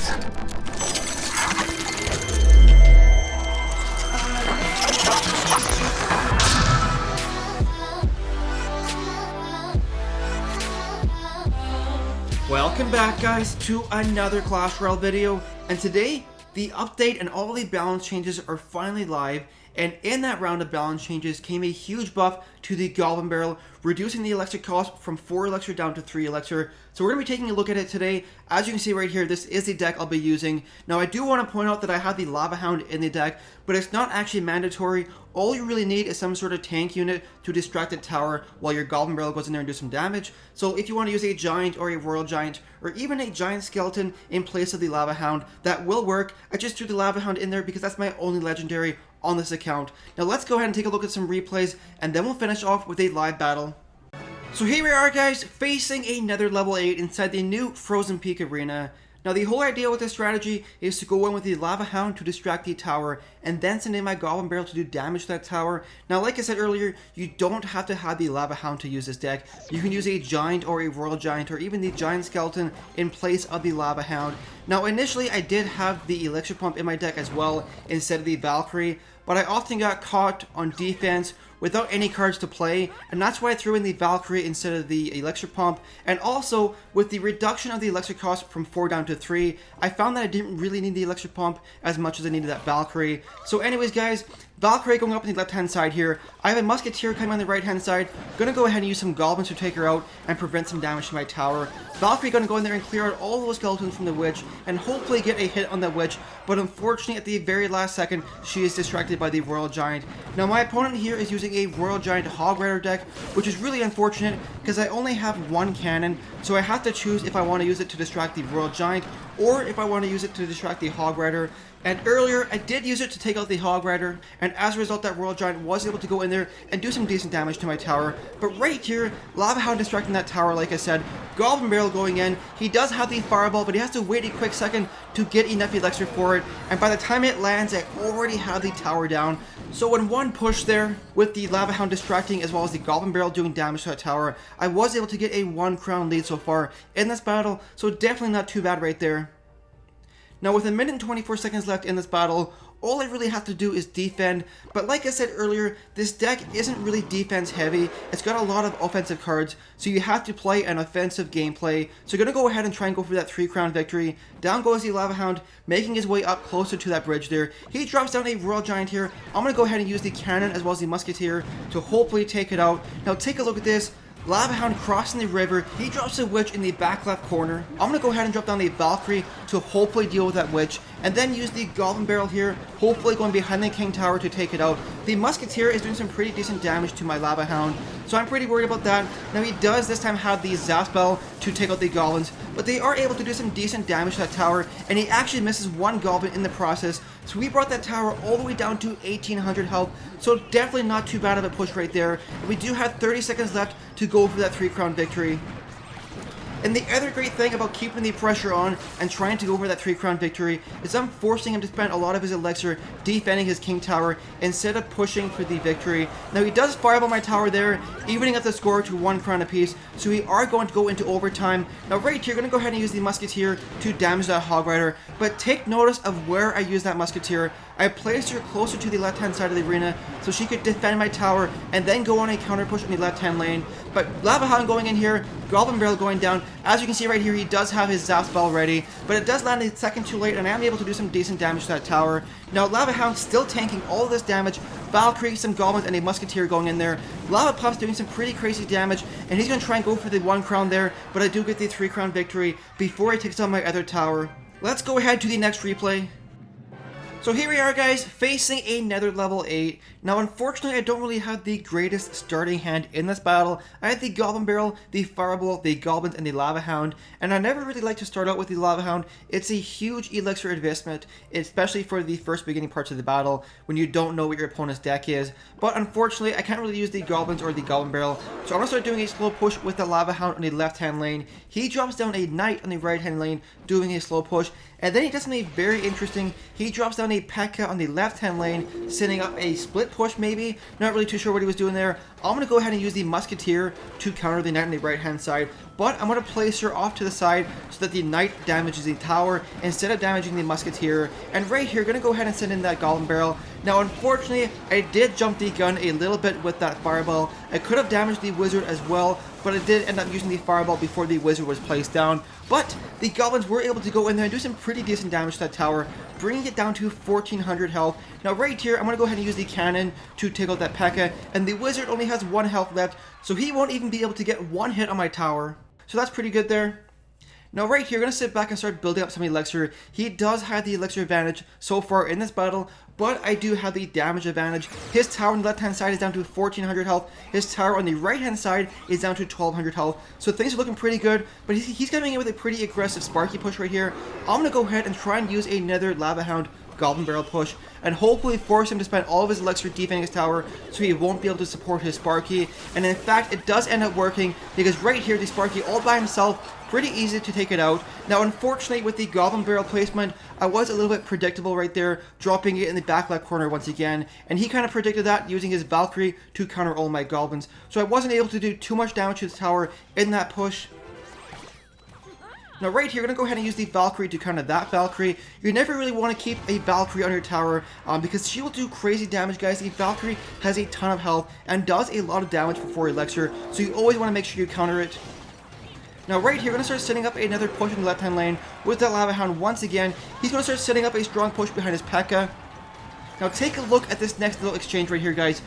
this. Welcome back, guys, to another Clash Royale video, and today the update and all the balance changes are finally live. And in that round of balance changes came a huge buff to the Goblin Barrel, reducing the elixir cost from 4 elixir down to 3 elixir. So we're going to be taking a look at it today. As you can see right here, this is the deck I'll be using. Now I do want to point out that I have the Lava Hound in the deck, but it's not actually mandatory. All you really need is some sort of tank unit to distract the tower while your Goblin Barrel goes in there and do some damage. So if you want to use a Giant or a Royal Giant, or even a Giant Skeleton in place of the Lava Hound, that will work. I just threw the Lava Hound in there because that's my only legendary on this account. Now let's go ahead and take a look at some replays, and then we'll finish off with a live battle. So here we are, guys, facing another level 8 inside the new Frozen Peak arena. Now the whole idea with this strategy is to go in with the Lava Hound to distract the tower, and then send in my Goblin Barrel to do damage to that tower. Now like I said earlier, you don't have to have the Lava Hound to use this deck. You can use a Giant or a Royal Giant or even the Giant Skeleton in place of the Lava Hound. Now initially I did have the Elixir Pump in my deck as well instead of the Valkyrie, but I often got caught on defense without any cards to play, and that's why I threw in the Valkyrie instead of the Elixir Pump. And also, with the reduction of the Elixir cost from 4 down to 3, I found that I didn't really need the Elixir Pump as much as I needed that Valkyrie. So anyways, guys, Valkyrie going up on the left hand side here. I have a Musketeer coming on the right hand side. Gonna go ahead and use some Goblins to take her out and prevent some damage to my tower. Valkyrie gonna go in there and clear out all those skeletons from the witch and hopefully get a hit on the witch, but unfortunately at the very last second she is distracted by the Royal Giant. Now my opponent here is using a Royal Giant Hog Rider deck, which is really unfortunate because I only have one cannon, so I have to choose if I want to use it to distract the Royal Giant or if I want to use it to distract the Hog Rider. And earlier, I did use it to take out the Hog Rider, and as a result, that Royal Giant was able to go in there and do some decent damage to my tower. But right here, Lava Hound distracting that tower, like I said, Goblin Barrel going in. He does have the Fireball, but he has to wait a quick second to get enough Elixir for it, and by the time it lands, I already have the tower down. So in one push there, with the Lava Hound distracting as well as the Goblin Barrel doing damage to that tower, I was able to get a 1 crown lead so far in this battle, so definitely not too bad right there. Now with 1 minute and 24 seconds left in this battle, all I really have to do is defend, but like I said earlier, this deck isn't really defense heavy. It's got a lot of offensive cards, so you have to play an offensive gameplay. So you're going to go ahead and try and go for that 3 crown victory. Down goes the Lava Hound, making his way up closer to that bridge there. He drops down a Royal Giant here. I'm going to go ahead and use the cannon as well as the Musketeer to hopefully take it out. Now take a look at this. Lava Hound crossing the river. He drops a witch in the back left corner. I'm going to go ahead and drop down the Valkyrie to hopefully deal with that witch, and then use the Goblin Barrel here, hopefully going behind the King Tower to take it out. The Musketeer is doing some pretty decent damage to my Lava Hound, so I'm pretty worried about that. Now he does this time have the Zaspel to take out the Goblins, but they are able to do some decent damage to that tower, and he actually misses 1 Goblin in the process. So we brought that tower all the way down to 1800 health, so definitely not too bad of a push right there. And we do have 30 seconds left to go for that 3 crown victory. And the other great thing about keeping the pressure on and trying to go for that 3 crown victory is I'm forcing him to spend a lot of his elixir defending his King Tower instead of pushing for the victory. Now he does fireball my tower there, evening up the score to 1 crown apiece, so we are going to go into overtime. Now right here, going to go ahead and use the Musketeer to damage that Hog Rider, but take notice of where I use that Musketeer. I placed her closer to the left hand side of the arena so she could defend my tower and then go on a counter push in the left hand lane. But Lava Hound going in here, Goblin Barrel going down. As you can see right here, he does have his Zap Spell ready, but it does land a second too late, and I am able to do some decent damage to that tower. Now Lava Hound still tanking all of this damage. Valkyrie, some Goblins, and a Musketeer going in there. Lava Puff's doing some pretty crazy damage, and he's going to try and go for the 1 crown there, but I do get the 3 crown victory before he takes out my other tower. Let's go ahead to the next replay. So here we are, guys, facing another level 8. Now, unfortunately, I don't really have the greatest starting hand in this battle. I had the Goblin Barrel, the Fireball, the Goblins, and the Lava Hound, and I never really like to start out with the Lava Hound. It's a huge elixir investment, especially for the first beginning parts of the battle, when you don't know what your opponent's deck is. But unfortunately, I can't really use the Goblins or the Goblin Barrel, so I'm going to start doing a slow push with the Lava Hound on the left-hand lane. He drops down a Knight on the right-hand lane, doing a slow push, and then he does something very interesting. He drops down down a P.E.K.K.A on the left-hand lane, setting up a split push maybe. Not really too sure what he was doing there. I'm going to go ahead and use the Musketeer to counter the Knight on the right-hand side. But I'm going to place her off to the side so that the Knight damages the tower instead of damaging the Musketeer. And right here, going to go ahead and send in that Goblin Barrel. Now, unfortunately, I did jump the gun a little bit with that Fireball. I could have damaged the Wizard as well, but I did end up using the Fireball before the Wizard was placed down. But the Goblins were able to go in there and do some pretty decent damage to that tower, bringing it down to 1400 health. Now right here, I'm going to go ahead and use the cannon to take out that P.E.K.K.A, and the Wizard only has 1 health left, so he won't even be able to get 1 hit on my tower. So that's pretty good there. Now right here, going to sit back and start building up some Elixir. He does have the Elixir advantage so far in this battle, but I do have the damage advantage. His tower on the left-hand side is down to 1400 health. His tower on the right-hand side is down to 1200 health. So things are looking pretty good, but he's coming in with a pretty aggressive Sparky push right here. I'm going to go ahead and try and use another Lava Hound Goblin Barrel push, and hopefully force him to spend all of his Elixir defending his tower, so he won't be able to support his Sparky. And in fact, it does end up working, because right here, the Sparky all by himself, pretty easy to take it out. Now, unfortunately, with the Goblin Barrel placement, I was a little bit predictable right there, dropping it in the back left corner once again, and he kind of predicted that using his Valkyrie to counter all my Goblins. So I wasn't able to do too much damage to the tower in that push. Now right here, we're going to go ahead and use the Valkyrie to counter that Valkyrie. You never really want to keep a Valkyrie on your tower because she will do crazy damage, guys. The Valkyrie has a ton of health and does a lot of damage for 4 Elixir, so you always want to make sure you counter it. Now right here, we're going to start setting up another push in the left-hand lane with that Lava Hound once again. He's going to start setting up a strong push behind his P.E.K.K.A. Now take a look at this next little exchange right here, guys.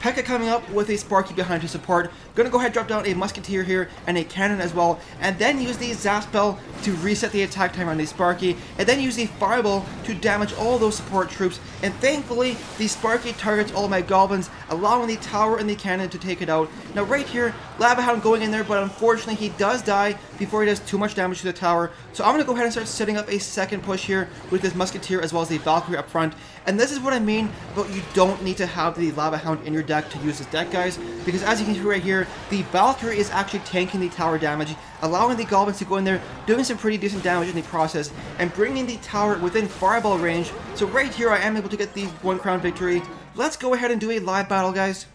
P.E.K.K.A coming up with a Sparky behind to support. Gonna go ahead and drop down a Musketeer here and a Cannon as well, and then use the Zap spell to reset the attack time on the Sparky, and then use the Fireball to damage all those support troops. And thankfully, the Sparky targets all my Goblins, allowing the Tower and the Cannon to take it out. Now right here, Lava Hound going in there, but unfortunately he does die before he does too much damage to the tower. So I'm gonna go ahead and start setting up a second push here with this Musketeer as well as the Valkyrie up front. And this is what I mean about you don't need to have the Lava Hound in your deck to use this deck, guys, because as you can see right here, the Valkyrie is actually tanking the tower damage, allowing the Goblins to go in there, doing some pretty decent damage in the process, and bringing the tower within Fireball range. So right here, I am able to get the 1 crown victory. Let's go ahead and do a live battle, guys.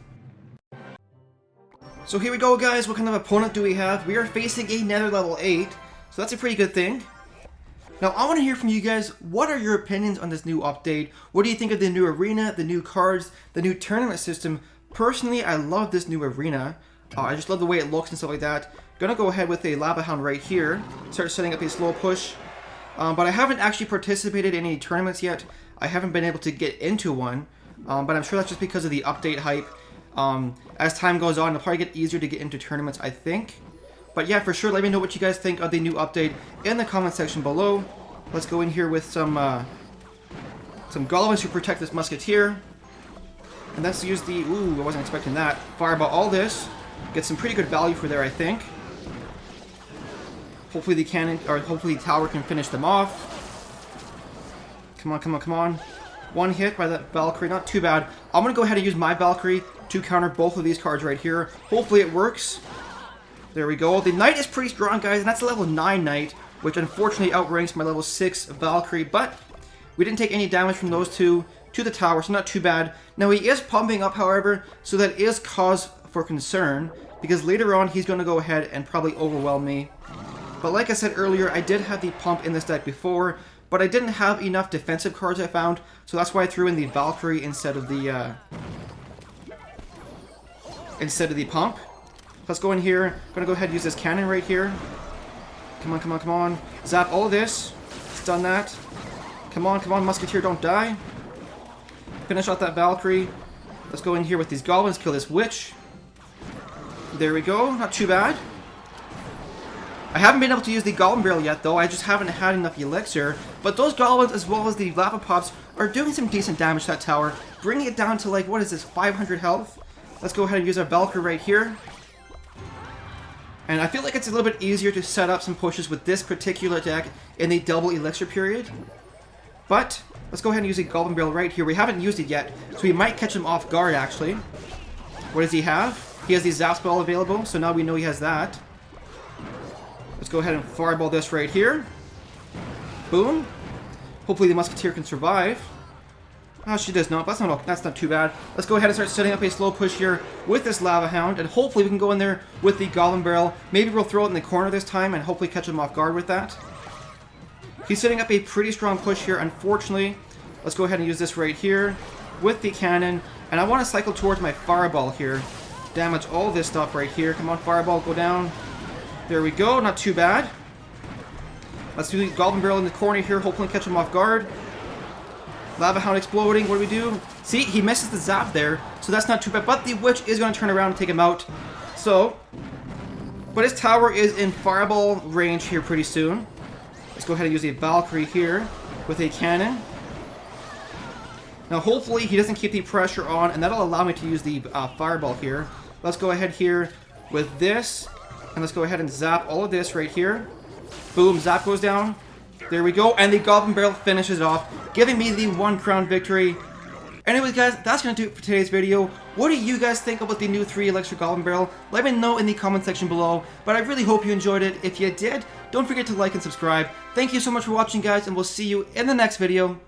So here we go, guys. What kind of opponent do we have? We are facing a Nether level 8, so that's a pretty good thing. Now, I want to hear from you guys. What are your opinions on this new update? What do you think of the new arena, the new cards, the new tournament system? Personally, I love this new arena. I just love the way it looks and stuff like that. Gonna go ahead with a Lava Hound right here. Start setting up a slow push. But I haven't actually participated in any tournaments yet. I haven't been able to get into one. But I'm sure that's just because of the update hype. As time goes on, it'll probably get easier to get into tournaments, I think. But yeah, for sure, let me know what you guys think of the new update in the comment section below. Let's go in here with some Goblins to protect this Musketeer. And let's use the... Ooh, I wasn't expecting that. Fireball all this. Get some pretty good value for there, I think. Hopefully the cannon, or hopefully the tower can finish them off. Come on, come on, come on. 1 hit by that Valkyrie, not too bad. I'm going to go ahead and use my Valkyrie to counter both of these cards right here. Hopefully it works. There we go. The Knight is pretty strong, guys, and that's a level 9 Knight, which unfortunately outranks my level 6 Valkyrie, but we didn't take any damage from those two to the tower, so not too bad. Now, he is pumping up, however, so that is cause for concern, because later on, he's going to go ahead and probably overwhelm me. But like I said earlier, I did have the pump in this deck before, but I didn't have enough defensive cards I found, so that's why I threw in the Valkyrie instead of the pump. Let's go in here. I'm gonna go ahead and use this cannon right here. Come on, come on, come on. Zap all this. Stun that. Come on, come on, Musketeer, don't die. Finish off that Valkyrie. Let's go in here with these Goblins, kill this Witch. There we go, not too bad. I haven't been able to use the Goblin Barrel yet, though. I just haven't had enough Elixir. But those Goblins, as well as the Lava Pops, are doing some decent damage to that tower, bringing it down to, like, what is this, 500 health? Let's go ahead and use our Valkyrie right here. And I feel like it's a little bit easier to set up some pushes with this particular deck in the double Elixir period. But let's go ahead and use a Goblin Barrel right here. We haven't used it yet, so we might catch him off guard, actually. What does he have? He has the Zap spell available, so now we know he has that. Let's go ahead and Fireball this right here. Boom. Hopefully the Musketeer can survive. Oh, she does not. That's not too bad. Let's go ahead and start setting up a slow push here with this Lava Hound, and hopefully we can go in there with the Goblin Barrel. Maybe we'll throw it in the corner this time and hopefully catch him off guard with that. He's setting up a pretty strong push here, unfortunately. Let's go ahead and use this right here with the cannon, and I want to cycle towards my Fireball here. Damage all this stuff right here. Come on, Fireball, go down. There we go, not too bad. Let's do the Goblin Barrel in the corner here, hopefully catch him off guard. Lava Hound exploding, what do we do? See, he misses the zap there, so that's not too bad, but the Witch is going to turn around and take him out. So, but his tower is in Fireball range here pretty soon. Let's go ahead and use a Valkyrie here with a cannon. Now hopefully he doesn't keep the pressure on, and that'll allow me to use the Fireball here. Let's go ahead here with this, and let's go ahead and zap all of this right here. Boom, zap goes down. There we go, and the Goblin Barrel finishes it off, giving me the 1 crown victory. Anyways guys, that's going to do it for today's video. What do you guys think about the new 3 ELIXIR Goblin Barrel? Let me know in the comment section below, but I really hope you enjoyed it. If you did, don't forget to like and subscribe. Thank you so much for watching guys, and we'll see you in the next video.